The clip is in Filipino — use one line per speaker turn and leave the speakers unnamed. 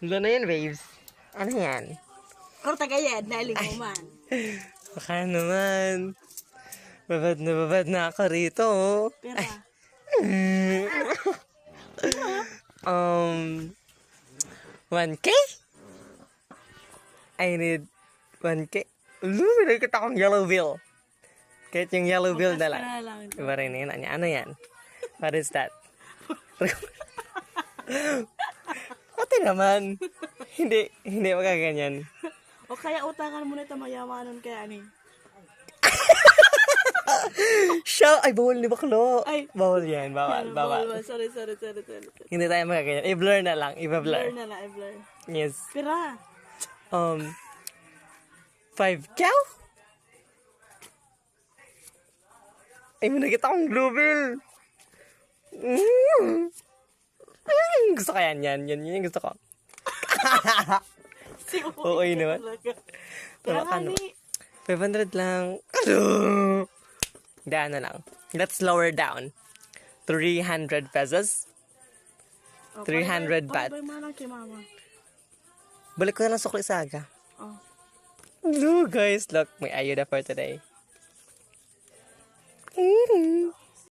Ano na yan, babes? Ano yan?
Kung tagayad, nailing mo man.
Baka naman. Babad na ako rito.
Pera.
Um, 1K? I need 1K. Nakikita akong yellow bill. Kahit yung yellow bill na lang. Iba rin yun. Ano yan? What is that? Ate naman. Hindi magaganyan.
O kaya utangan mo na ito mayamanon kaya ani.
Siya! Ay, bawal ni baklo.
Ay.
Bawal yan. Bawal.
Sorry.
Hindi tayo magaganyan. I-blur na lang.
Blur
I-blur.
na lang, blur.
Yes.
Pera.
5K? Ay, may nakita akong blue bill. Gusto ko yan. Yan yung gusto ko. Oo, yun naman.
Pera
Ano?
ni.
500 lang. Ano? Daan na lang. Let's lower down. 300 pesos. 300 baht.
Pabay man kay mama.
Balik ko na lang sukli saga.
Oh.
Look, guys. Look, may ayuda for today.